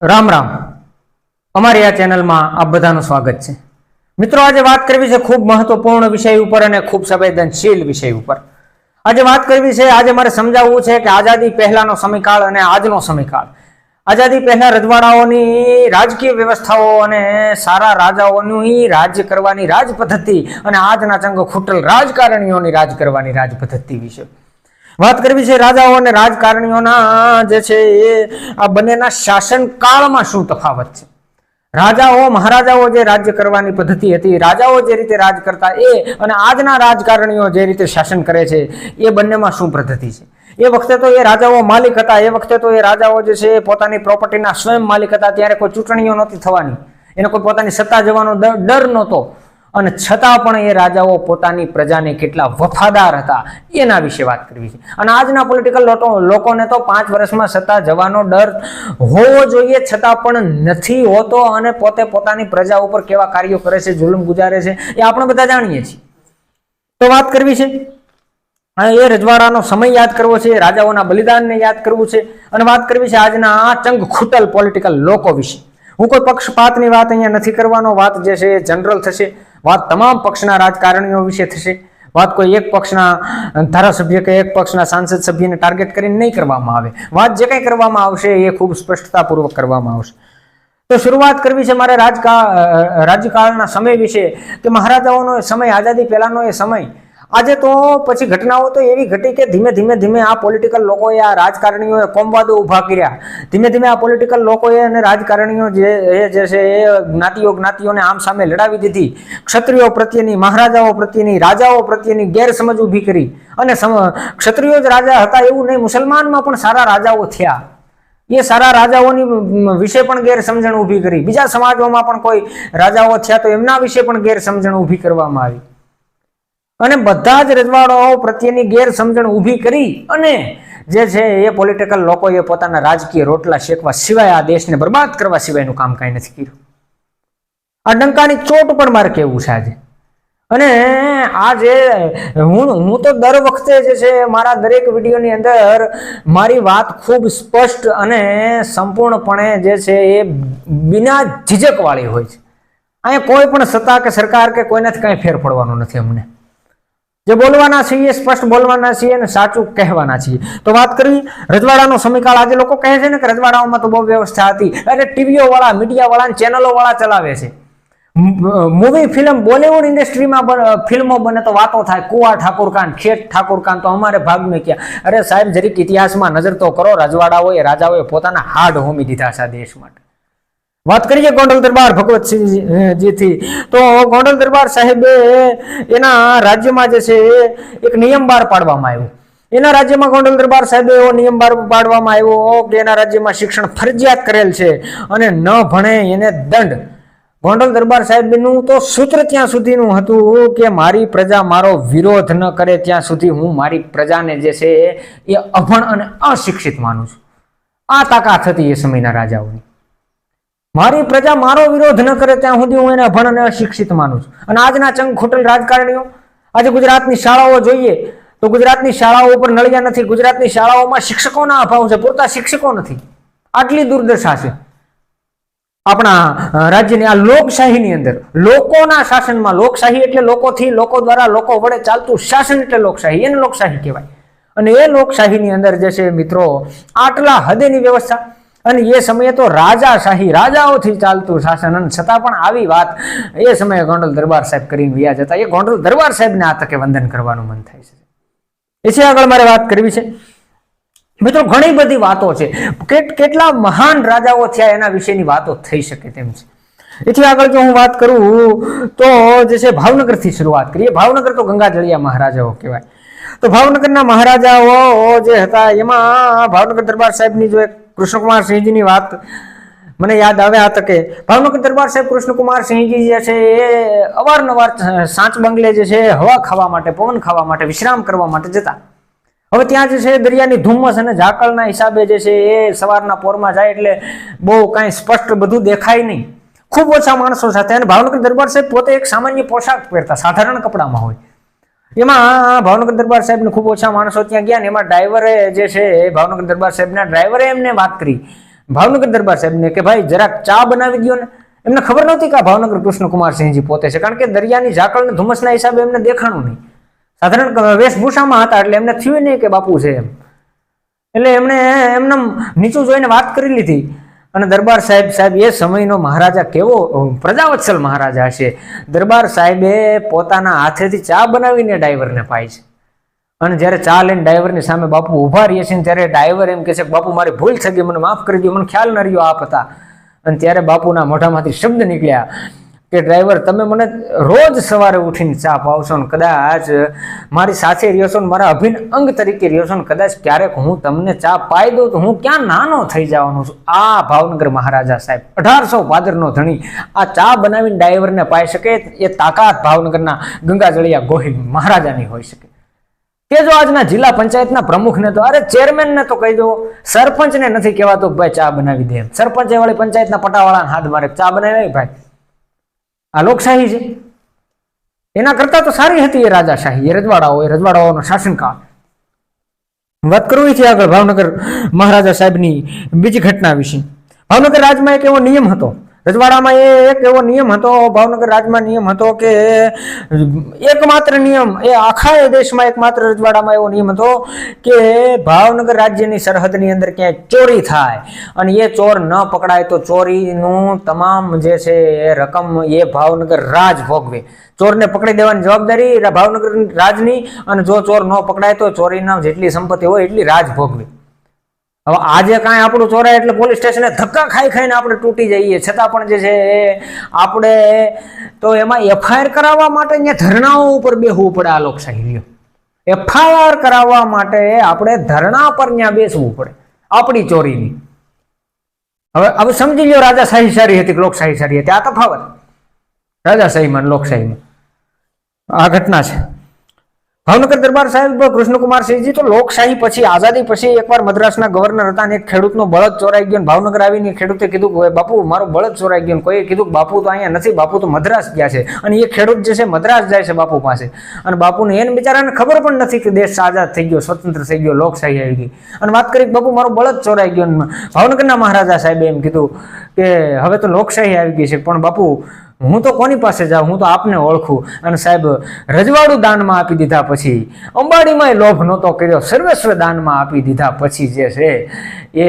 राम राम अमारी आ चेनल में आप बधाનું स्वागत है। मित्रों आज बात करवी है खूब महत्वपूर्ण विषय पर अने खूब संवेदनशील विषय पर आज बात करवी है। आज मारे समजाववुं छे कि आजादी पहलानो समयकाल अने आजनो समयकाल। आजादी पहला रजवाड़ाओनी राजकीय व्यवस्थाओ अने सारा राजाओनी राज्य करवानी राज पद्धति अने आजना चंग खूटल राजकारणीओनी राज करवानी राज पद्धति विषय बात करवी छे। राजाओ अने राजकारणीओना जे छे आ बनेना शासन काळमां शुं तफावत छे। राजाओ महाराजाओ जे राज्य करवानी पद्धति हती, राजाओ जे रीते राज करता ए अने आजना राजकारणीओ जे रीते शासन करे छे ए बंनेमां शुं पद्धति छे। ए वखते तो ए राजाओ मालिक हता, ए वखते तो ए राजाओ जे छे पोतानी प्रोपर्टीना स्वयं मालिक हता। त्यारे कोई चूंटणीओ नहोती थवानी, एने कोई पोतानी सत्ता जવાનો डर नहोतो અને છતાં પણ એ રાજાઓ પોતાની પ્રજાને કેટલા વફાદાર હતા એના વિશે વાત કરવી છે। અને આજના પોલિટિકલ લોકોને તો 5 વર્ષમાં સત્તા જવાનો ડર હોવો જોઈએ છતાં પણ નથી હોતો અને પોતે પોતાની પ્રજા ઉપર કેવા કાર્યો કરે છે, જુલ્મ ગુજારે છે એ આપણે બધા જાણીએ છીએ। તો વાત કરવી છે એ રજવાડાનો સમય યાદ કરવો છે, રાજાઓના બલિદાનને યાદ કરવું છે અને વાત કરવી છે આજના આ ચંગ ખૂટલ પોલિટિકલ લોકો વિશે। હું કોઈ પક્ષપાતની વાત અહીંયા નથી કરવાનો, વાત જે છે જનરલ થશે, વાત તમામ પક્ષના રાજકારણીઓ વિશે થશે, વાત કોઈ એક પક્ષના ધારાસભ્ય કે એક પક્ષના સાંસદ સભ્યને ટાર્ગેટ કરીને નહીં કરવામાં આવે। વાત જે કંઈ કરવામાં આવશે એ ખૂબ સ્પષ્ટતાપૂર્વક કરવામાં આવશે। તો શરૂઆત કરવી છે મારે રાજ્યકાળના સમય વિશે કે મહારાજાઓનો સમય, આઝાદી પહેલાનો એ સમય। આજે તો પછી ઘટનાઓ તો એવી ઘટી કે ધીમે ધીમે આ પોલિટિકલ લોકોએ આ રાજકારણીઓએ કોમવાદો ઊભા કર્યા। ધીમે આ પોલિટિકલ લોકોએ અને રાજકારણીઓ જે છે એ જ્ઞાતિઓને આમ સામે લડાવી દીધી। ક્ષત્રિયો પ્રત્યેની, મહારાજાઓ પ્રત્યેની, રાજાઓ પ્રત્યેની ગેરસમજ ઊભી કરી અને ક્ષત્રિયો જ રાજા હતા એવું નહીં, મુસલમાનમાં પણ સારા રાજાઓ થયા। એ સારા રાજાઓની વિશે પણ ગેરસમજણ ઊભી કરી। બીજા સમાજોમાં પણ કોઈ રાજાઓ થયા તો એમના વિશે પણ ગેરસમજણ ઊભી કરવામાં આવી અને બધા જ રજવાડાઓ પ્રત્યેની ગેરસમજણ ઊભી કરી અને જે છે એ પોલિટિકલ લોકોએ પોતાના રાજકીય રોટલા શેકવા સિવાય આ દેશને બરબાદ કરવા સિવાયનું કામ કાંઈ નથી કર્યું। આ ડંકાની ચોટ પણ મારે કહેવું છે આજે। અને આ જે હું તો દર વખતે જે છે મારા દરેક વિડીયોની અંદર મારી વાત ખૂબ સ્પષ્ટ અને સંપૂર્ણપણે જે છે એ બિના ઝીઝકવાળી હોય છે। અહીંયા કોઈ પણ સત્તા કે સરકાર કે કોઈનાથી કાંઈ ફેર પડવાનો નથી। અમને જે બોલવાના છીએ સ્પષ્ટ બોલવાના છીએ અને સાચું કહેવાના છીએ। તો વાત કરી રજવાડાનો સમયકાળ। આજે લોકો કહે છે ને કે રજવાડાઓમાં તો બહુ વ્યવસ્થા હતી। અરે ટીવીઓ વાળા, મીડિયા વાળા, ચેનલો વાળા ચલાવે છે। મૂવી ફિલ્મ બોલિવૂડ ઇન્ડસ્ટ્રીમાં ફિલ્મો બને તો વાતો થાય, કુંવર ઠાકુરકાંડ, શેઠ ઠાકુરકાંડ તો અમારે ભાગ મેં ક્યાં। અરે સાહેબ જરીક ઇતિહાસમાં નજર તો કરો। રજવાડાઓએ, રાજાઓએ પોતાના હાડ હોમી દીધા છે આ દેશ માટે। વાત કરીએ ગોંડલ દરબાર ભગવતસિંહજી થી, તો ગોંડલ દરબાર સાહેબે એના રાજ્યમાં જે છે એક નિયમ બહાર પાડવામાં આવ્યો। એના રાજ્યમાં ગોંડલ દરબાર સાહેબે એવો નિયમ બહાર પાડવામાં આવ્યો કે એના રાજ્યમાં શિક્ષણ ફરજિયાત કરેલ છે અને ન ભણે એને દંડ। ગોંડલ દરબાર સાહેબનું તો સૂત્ર ત્યાં સુધીનું હતું કે મારી પ્રજા મારો વિરોધ ન કરે ત્યાં સુધી હું મારી પ્રજાને જે છે એ અભણ અને અશિક્ષિત માનું છું। આ તાકાત હતી એ સમયના રાજાઓની। મારી પ્રજા મારો વિરોધ ન કરે ત્યાં સુધી હું એને અભણ અને અશિક્ષિત માનું છું। અને આજના ચંગ ખૂટલ રાજકારણીઓ, આજે ગુજરાતની શાળાઓ જોઈએ તો ગુજરાતની શાળાઓ ઉપર નળિયા નથી। ગુજરાતની શાળાઓમાં શિક્ષકોના અભાવ છે, પૂરતા શિક્ષકો નથી। આટલી દુર્દશા છે આપણા રાજ્યની આ લોકશાહીની અંદર, લોકોના શાસનમાં। લોકશાહી એટલે લોકોથી, લોકો દ્વારા, લોકો વડે ચાલતું શાસન એટલે લોકશાહી, એને લોકશાહી કહેવાય। અને એ લોકશાહીની અંદર જે છે મિત્રો આટલા હદેની વ્યવસ્થા અને એ સમયે તો રાજાશાહી, રાજાઓથી ચાલતું શાસન, અને છતાં પણ આવી વાત એ સમયે ગોંડલ દરબાર સાહેબ કરીને વ્યા જતા। એ ગોંડલ દરબાર સાહેબને આ તકે વંદન કરવાનું મન થાય છે। એથી આગળ મારે વાત કરવી છે મિત્રો, ઘણી બધી વાતો છે, કેટલા મહાન રાજાઓ થયા એના વિશેની વાતો થઈ શકે તેમ છે। એથી આગળ જો હું વાત કરું તો જે છે ભાવનગરથી શરૂઆત કરીએ। ભાવનગર તો ગંગાજળિયા મહારાજાઓ કહેવાય। તો ભાવનગરના મહારાજાઓ જે હતા એમાં ભાવનગર દરબાર સાહેબની જો એક કૃષ્ણકુમાર સિંહજીની વાત મને યાદ આવે આ તકે। ભાવનગર દરબાર સાહેબ કૃષ્ણકુમાર સિંહજી જે છે એ અવારનવાર સાંચ બંગલે જે છે હવા ખાવા માટે, પવન ખાવા માટે, વિશ્રામ કરવા માટે જતા। હવે ત્યાં જે છે દરિયાની ધુમ્મસ અને ઝાકળના હિસાબે જે છે એ સવારના પોરમાં જાય એટલે બહુ કાંઈ સ્પષ્ટ બધું દેખાય નહીં, ખૂબ ઓછા માણસો સાથે। અને ભાવનગર દરબાર સાહેબ પોતે એક સામાન્ય પોશાક પહેરતા, સાધારણ કપડામાં હોય। એમાં ભાવનગર દરબાર સાહેબને ખૂબ ઓછા માણસો ત્યાં ગયા ને એમાં ડ્રાઈવરે જે છે ભાવનગર દરબાર સાહેબના ડ્રાઈવરે એમને વાત કરી ભાવનગર દરબાર સાહેબને કે ભાઈ જરાક ચા બનાવી દો ને. એમને ખબર નહોતી કે આ ભાવનગર કૃષ્ણકુમારસિંહજી પોતે છે, કારણ કે દરિયાની ઝાકળ ને ધુમ્મસના હિસાબે એમને દેખાણું નહીં. સાધારણ વેશભૂષામાં હતા એટલે એમને થયું નહીં કે બાપુ છે એમ. એટલે એમને એમને નીચું જોઈને વાત કરી લીધી. અને દરબાર સાહેબ એ સમયનો મહારાજા કેવો પ્રજાવત્સલ મહારાજા હશે. દરબાર સાહેબે પોતાના હાથેથી ચા બનાવીને ડ્રાઈવરને પાય છે. અને જ્યારે ચા લઈને ડ્રાઈવરની સામે બાપુ ઉભા રહીએ છીએ ત્યારે ડ્રાઈવર એમ કહે છે કે બાપુ મારી ભૂલ થઈ ગઈ, મને માફ કરી દો, મને ખ્યાલ ન રહ્યો આપ હતા. અને ત્યારે બાપુના મોઢામાંથી શબ્દ નીકળ્યા કે ડ્રાઈવર તમે મને રોજ સવારે ઉઠીને ચા પાવશો ને કદાચ મારી સાથે રહ્યો છો ને મારા અભિન્ન અંગ તરીકે રહ્યો છો ને કદાચ ક્યારેક હું તમને ચા પાઈ દઉં તો હું ક્યાં નાનો થઈ જવાનો છું. આ ભાવનગર મહારાજા સાહેબ 1800 પાદરનો ધણી આ ચા બનાવીને ડ્રાઈવરને પાઈ શકે એ તાકાત ભાવનગરના ગંગાજળિયા ગોહિલ મહારાજાની હોઈ શકે. કે જો આજના જિલ્લા પંચાયતના પ્રમુખને તો અરે ચેરમેનને તો કહી દો, સરપંચને નથી કહેવાતો ભાઈ ચા બનાવી દે એમ. સરપંચ વાળી પંચાયતના પટાવાળાને હાથ મારે ચા બનાવી ભાઈ. આ લોકશાહી છે. એના કરતા તો સારી હતી એ રાજાશાહી, એ રજવાડાઓનો શાસનકાળ. વાત કરવી છે આગળ ભાવનગર મહારાજા સાહેબની બીજી ઘટના વિશે. ભાવનગર રાજમાં એક એવો નિયમ હતો, રજવાડામાં એક એવો નિયમ હતો, ભાવનગર રાજમાં નિયમ હતો કે એકમાત્ર નિયમ એ આખા દેશમાં એકમાત્ર રજવાડામાં એવો નિયમ હતો કે ભાવનગર રાજ્યની સરહદની અંદર ક્યાંય ચોરી થાય અને એ ચોર ન પકડાય તો ચોરીનું તમામ જે છે એ રકમ એ ભાવનગર રાજ ભોગવે. ચોરને પકડી દેવાની જવાબદારી ભાવનગર રાજની, અને જો ચોર ન પકડાય તો ચોરીના જેટલી સંપત્તિ હોય એટલી રાજ ભોગવે. હવે આજે કાંઈ આપણું ચોરાય એટલે પોલીસ સ્ટેશને ધક્કા ખાઈને આપણે તૂટી જઈએ, છતાં પણ જે છે આપણે તો એમાં એફઆઈઆર કરાવવા માટે અહીંયા ધરણાઓ ઉપર બેસવું પડે. આ લોકશાહી એફઆઈઆર કરાવવા માટે આપણે ધરણા પર ત્યાં બેસવું પડે આપણી ચોરીની. હવે સમજી લો રાજાશાહી સારી હતી કે લોકશાહી સારી હતી, આ તફાવત રાજાશાહીમાં લોકશાહીમાં. આ ઘટના છે. ભાવનગર દરબાર સાહેબ કૃષ્ણકુમારસિંહજી તો લોકશાહી પછી આઝાદી પછી એકવાર મદ્રાસના ગવર્નર હતા અને એક ખેડૂતનો બળદ ચોરાઈ ગયો. ભાવનગર આવીને ખેડૂતે કીધું કે બાપુ મારો બળદ ચોરાઈ ગયો. કોઈએ કીધું કે બાપુ તો અહીંયા નથી, બાપુ તો મદ્રાસ ગયા છે. અને એ ખેડૂત જે છે મદ્રાસ જાય છે બાપુ પાસે, અને બાપુને એને બિચારાને ખબર પણ નથી કે દેશ આઝાદ થઈ ગયો, સ્વતંત્ર થઈ ગયો, લોકશાહી આવી ગઈ. અને વાત કરી બાપુ મારો બળદ ચોરાઈ ગયો. ભાવનગરના મહારાજા સાહેબે એમ કીધું કે હવે તો લોકશાહી આવી ગઈ છે, પણ બાપુ હું તો કોની પાસે જાઉં, હું તો આપને ઓળખું. અને સાહેબ રજવાડું દાનમાં આપી દીધા પછી, અંબાડીમાં લોભ નહોતો કર્યો, સર્વસ્વ દાનમાં આપી દીધા પછી જે છે એ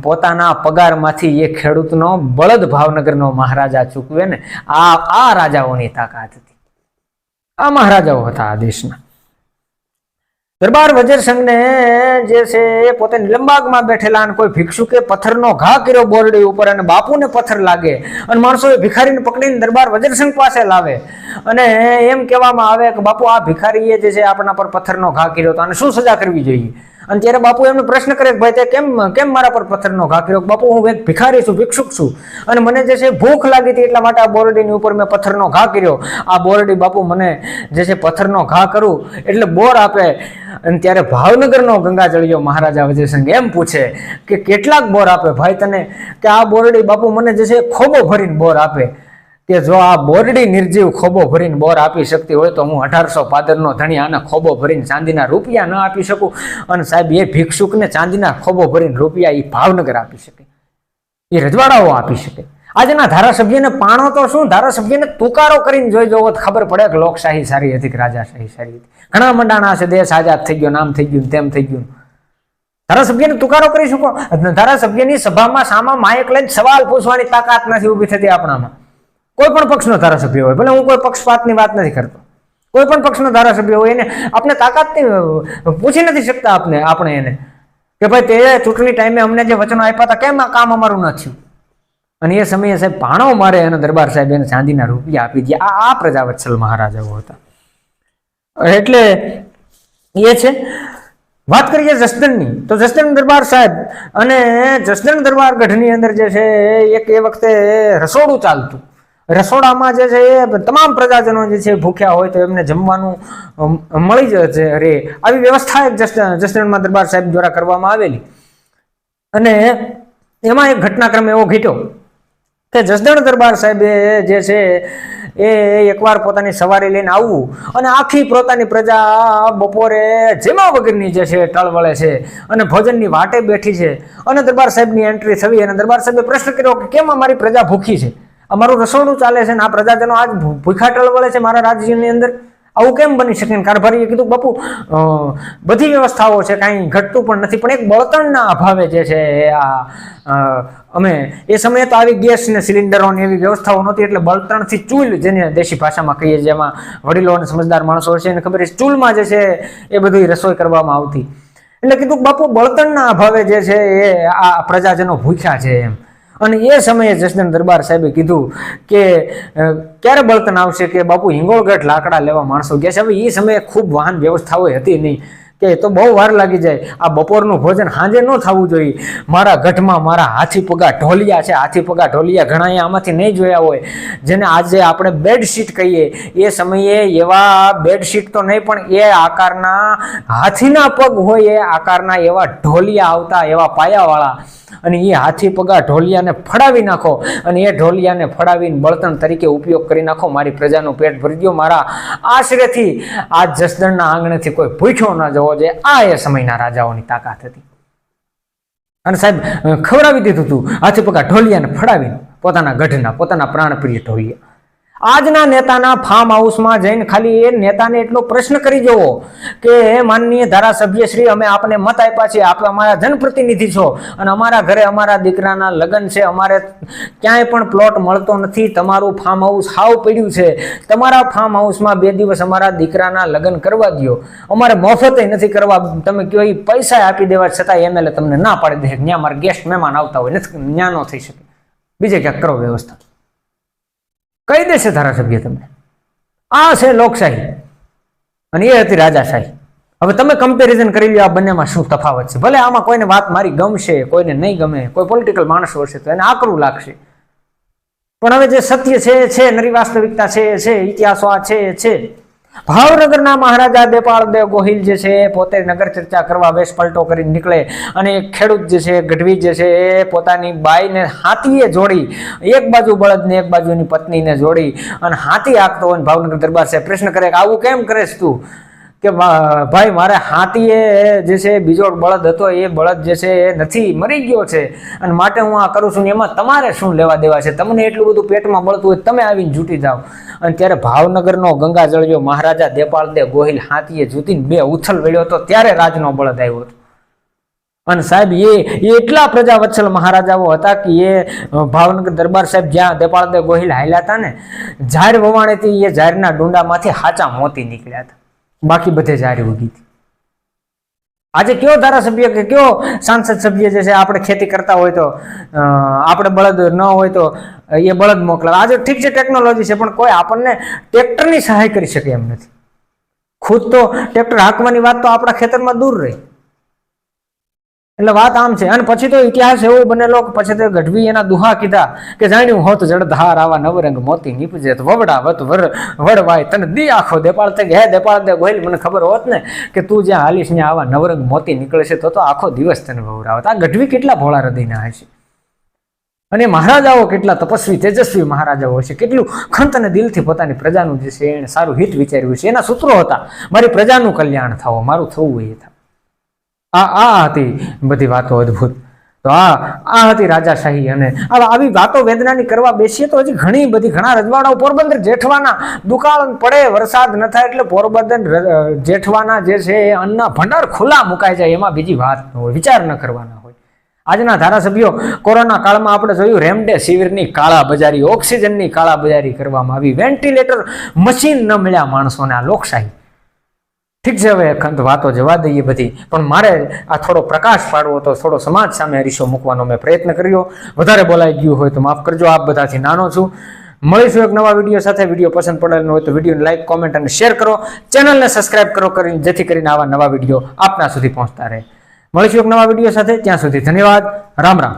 પોતાના પગારમાંથી એ ખેડૂતનો બળદ ભાવનગરનો મહારાજા ચૂકવે ને, આ રાજાઓની તાકાત હતી. આ મહારાજાઓ હતા આ દેશના. દરબાર વજીર સંઘને જે છે એ પોતે નિલંબાગમાં બેઠેલા અને કોઈ ભિક્ષુકે પથ્થરનો ઘા કર્યો બોરડી ઉપર અને બાપુને પથ્થર લાગે અને માણસો એ ભિખારીને પકડીને દરબાર વજીર સંઘ પાસે લાવે અને એમ કહેવામાં આવે કે બાપુ આ ભિખારીએ જે છે આપણા પર પથ્થરનો ઘા કર્યો હતો અને શું સજા કરવી જોઈએ. અને ત્યારે બાપુ એમને પ્રશ્ન કરે કે ભાઈ તે કેમ મારા પર પથ્થરનો ઘા કર્યો. બાપુ હું એક ભિખારી છું, ભિક્ષુક છું, અને મને જે છે ભૂખ લાગી હતી એટલા માટે આ બોરડીની ઉપર મેં પથ્થરનો ઘા કર્યો. આ બોરડી બાપુ મને જે છે પથ્થરનો ઘા કરું એટલે બોર આપે. અને ત્યારે ભાવનગરનો ગંગાજળિયો મહારાજા વજીરસંઘ એમ પૂછે કે કેટલાક બોર આપે ભાઈ તને, કે આ બોરડી બાપુ મને જે છે ખોબો ભરીને બોર આપે. કે જો આ બોરડી નિર્જીવ ખોબો ભરીને બોર આપી શકતી હોય તો હું 1800 પાદરનો ધણી આને ખોબો ભરીને ચાંદીના રૂપિયા ન આપી શકું. અને સાહેબ એ ભિક્ષુકને ચાંદીના ખોબો ભરીને રૂપિયા એ ભાવનગર આપી શકે, એ રજવાડાઓ આપી શકે. આજના ધારાસભ્યને પાણો તો શું, ધારાસભ્યને તુકારો કરીને જોઈ જવો ખબર પડે કે લોકશાહી સારી હતી કે રાજાશાહી સારી હતી. ઘણા મંડાણા છે દેશ આઝાદ થઈ ગયો, નામ થઈ ગયું, તેમ થઈ ગયું. ધારાસભ્યને તુકારો કરી શકો? ધારાસભ્યની સભામાં સામા માયક લઈને સવાલ પૂછવાની તાકાત નથી ઉભી થતી આપણામાં. કોઈ પણ પક્ષનો ધારાસભ્ય હોય, ભલે હું કોઈ પક્ષપાતની વાત નથી કરતો, કોઈ પણ પક્ષનો ધારાસભ્ય હોય એને આપણે તાકાતથી પૂછી નથી શકતા આપણે એને કે ભાઈ તે ચૂંટણી ટાઈમે અમને જે વચનો આપ્યા હતા કેમ આ કામ અમારું ન થયું. અને એ સમયે સાહેબ પાણો મારે અને દરબાર સાહેબ એને ચાંદીના રૂપિયા આપી દે. આ પ્રજાવત્સલ મહારાજાઓ હતા. એટલે એ છે. વાત કરીએ જસદણની, તો જસદણ દરબાર સાહેબ અને જસદણ દરબાર ગઢની અંદર જે છે એક એ વખતે રસોડું ચાલતું. રસોડામાં જે છે એ તમામ પ્રજાજનો જે છે ભૂખ્યા હોય તો એમને જમવાનું મળી જશે રે, આવી વ્યવસ્થા એક જસદણમાં દરબાર સાહેબ દ્વારા કરવામાં આવેલી. અને એમાં એક ઘટનાક્રમ એવો ઘટ્યો કે જસદણ દરબાર સાહેબે જે છે એ એકવાર પોતાની સવારી લઈને આવવું અને આખી પોતાની પ્રજા બપોરે જેમા વગરની જે છે ટળવળે છે અને ભોજનની વાટે બેઠી છે અને દરબાર સાહેબની એન્ટ્રી થવી અને દરબાર સાહેબે પ્રશ્ન કર્યો કે કેમ અમારી પ્રજા ભૂખી છે, અમારું રસોડું ચાલે છે ને આ પ્રજાજનો આજ ભૂખા ટળવળે છે મારા રાજ્યની અંદર, આવું કેમ બની શકે? કારભારીએ કીધું બાપુ બધી વ્યવસ્થાઓ છે, કાંઈ ઘટતું પણ નથી, પણ એક બળતણના અભાવે જે છે અમે એ સમયે તો આવી ગેસ ને સિલિન્ડરોની એવી વ્યવસ્થાઓ નહોતી, એટલે બળતણથી ચૂલ, જેને દેશી ભાષામાં કહીએ, જેમાં વડીલો અને સમજદાર માણસો છે એને ખબર છે ચૂલમાં જે છે એ બધી રસોઈ કરવામાં આવતી. એટલે કીધું બાપુ બળતણના અભાવે જે છે એ આ પ્રજાજનો ભૂખ્યા છે એમ. અને એ સમયે જસદણ દરબાર સાહેબે કીધું કે ક્યારે બળતણ આવશે? કે બાપુ હિંગોળગઢ લાકડા લેવા માણસો ગયા છે. હવે એ સમયે ખૂબ વાહન વ્યવસ્થાઓ હતી નહીં, કે તો બહુ વાર લાગી જાય, આ બપોરનું ભોજન સાંજે ન થવું જોઈએ. મારા ગઢમાં મારા હાથી પગા ઢોલિયા છે, હાથી પગા ઢોલિયા ઘણા આમાંથી નહીં જોયા હોય, જેને આજે આપણે બેડશીટ કહીએ. એ સમયે એવા બેડશીટ તો નહીં, પણ એ આકારના હાથીના પગ હોય એ આકારના એવા ઢોલિયા આવતા, એવા પાયાવાળા. અને એ હાથી પગા ઢોલિયાને ફડાવી નાખો અને એ ઢોલિયાને ફડાવીને બળતણ તરીકે ઉપયોગ કરી નાખો. મારી પ્રજાનું પેટ ભરી દો. મારા આશરેથી આ જસદણના આંગણેથી કોઈ ભૂખ્યો ન જવો જોઈએ. આ એ સમયના રાજાઓની તાકાત હતી. અને સાહેબ ખવડાવી દીધું હતું હાથી પગા ઢોલિયાને ફડાવીને, પોતાના ગઢના, પોતાના પ્રાણપ્રિય ઢોલિયા. આજના નેતાના ફાર્મ હાઉસમાં જઈને ખાલી એ નેતાને એટલો પ્રશ્ન કરી જવો કે માનનીય ધારાસભ્ય શ્રી, અમે આપને મત આપ્યા છે, આપ અમારા જનપ્રતિનિધિ છો અને અમારા ઘરે અમારા દીકરાના લગ્ન છે, અમારે ક્યાંય પણ પ્લોટ મળતો નથી, તમારું ફાર્મ હાઉસ હાવ પડ્યું છે, તમારા ફાર્મ હાઉસમાં 2 દિવસ અમારા દીકરાના લગ્ન કરવા દો, અમારે મફતે નથી કરવા, તમે કહો એ પૈસા આપી દેવા છતાં એમએલએ તમને ના પાડી દે, ત્યાં મારા ગેસ્ટ મહેમાન આવતા હોય, નથી ત્યાં ન થઈ શકે, બીજે ક્યાંક કરો વ્યવસ્થા. કહી દેશે ધારાસભ્ય તમને. આ છે લોકશાહી અને એ હતી રાજાશાહી. હવે તમે કમ્પેરિઝન કરી લો આ બંનેમાં શું તફાવત છે. ભલે આમાં કોઈને વાત મારી ગમશે, કોઈને નહીં ગમે, કોઈ પોલિટિકલ માણસો હશે તો એને આકરું લાગશે, પણ હવે જે સત્ય છે, નરી વાસ્તવિકતા છે, ઇતિહાસો આ છે. ભાવનગરના મહારાજા દેપાળદેવ ગોહિલ જે છે પોતે નગર ચર્ચા કરવા વેશ પલટો કરી નીકળે અને ખેડૂત જે છે ગઢવી જે છે એ પોતાની બાઈને હાથીએ જોડી, એક બાજુ બળદને એક બાજુ એની પત્નીને જોડી અને હાથી હાંકતો હોય. ભાવનગર દરબાર સાહેબ પ્રશ્ન કરે કે આવું કેમ કરેશ તું? કે ભાઈ મારે હાથીએ જે છે બીજો બળદ હતો, એ બળદ જે છે એ નથી, મરી ગયો છે, અને માટે હું આ કરું છું. એમાં તમારે શું લેવા દેવા છે? તમને એટલું બધું પેટમાં બળતું હોય તમે આવીને જૂટી જાઓ. અને ત્યારે ભાવનગરનો ગંગા જળજો મહારાજા દેપાળદેવ ગોહિલ હાથીએ જૂતીને 2 ઉથલ વેળ્યો હતો, ત્યારે રાજનો બળદ આવ્યો હતો. અને સાહેબ એ એટલા પ્રજાવત્સલ મહારાજાઓ હતા કે એ ભાવનગર દરબાર સાહેબ જ્યાં દેપાળદેવ ગોહિલ હાલ્યા હતા ને, ઝાડ વવાણેથી એ ઝાડના ડુંડામાંથી હાચા મોતી નીકળ્યા હતા, બાકી બધે જારી ઉગી હતી. આજે કયો ધારાસભ્ય કે કયો સાંસદ સભ્ય જે છે આપણે ખેતી કરતા હોય તો આપણે બળદ ન હોય તો એ બળદ મોકલાવે. આજે ઠીક છે ટેકનોલોજી છે, પણ કોઈ આપણને ટ્રેક્ટરની સહાય કરી શકે એમ નથી. ખુદ તો ટ્રેક્ટર હાંકવાની વાત તો આપણા ખેતરમાં દૂર રહી. એટલે વાત આમ છે. અને પછી તો ઇતિહાસ એવો બનેલો કે પછી તો ગઢવી એના દુહા કીધા કે જાણ્યું હોત જળધાર આવા નવરંગ મોતી નીપજે તો વવડા વત વડવાય તને દી આખો. દેપાળ તે હે દેપાળ દે ગોહિલ, મને ખબર હોત ને કે તું જ્યાં હાલીશ ત્યાં આવા નવરંગ મોતી નીકળે છે તો આખો દિવસ તને વવડાવત. આ ગઢવી કેટલા ભોળા હૃદયના હશે, અને મહારાજાઓ કેટલા તપસ્વી તેજસ્વી મહારાજાઓ હશે, કેટલું ખંત અને દિલથી પોતાની પ્રજાનું જે છે એને સારું હિત વિચાર્યું છે. એના સૂત્રો હતા મારી પ્રજાનું કલ્યાણ થાવો, મારું થવું એ થાય. આ હતી બધી વાતો અદભુત. તો આ હતી રાજાશાહી. અને આવી વાતો વેદનાની કરવા બેસીએ તો હજી ઘણી બધી, ઘણા રજવાડાઓ, પોરબંદર જેઠવાના દુકાળ પડે, વરસાદ ન થાય એટલે પોરબંદર જેઠવાના જે છે એ અન્નના ભંડાર ખુલ્લા મુકાઈ જાય, એમાં બીજી વાત ન હોય, વિચાર ન કરવાના હોય. આજના ધારાસભ્યો, કોરોના કાળમાં આપણે જોયું રેમડેસિવિરની કાળાબજારી, ઓક્સિજનની કાળાબજારી કરવામાં આવી, વેન્ટિલેટર મશીન ન મળ્યા માણસોને. આ લોકશાહી. ઠીક છે, હવે ખંત વાતો જવા દઈએ બધી, પણ મારે આ થોડો પ્રકાશ પાડવો હતો, થોડો સમાજ સામે અરીસો મૂકવાનો મેં પ્રયત્ન કર્યો. વધારે બોલાઈ ગયું હોય તો માફ કરજો, આપ બધાથી નાનો છું. મળીશું એક નવા વિડીયો સાથે. વિડીયો પસંદ પડેલો હોય તો વિડીયોને લાઈક, કોમેન્ટ અને શેર કરો. ચેનલને સબસ્ક્રાઇબ કરો કરીને, જેથી કરીને આવા નવા વિડીયો આપના સુધી પહોંચતા રહે. મળીશું એક નવા વિડીયો સાથે. ત્યાં સુધી ધન્યવાદ. રામ રામ.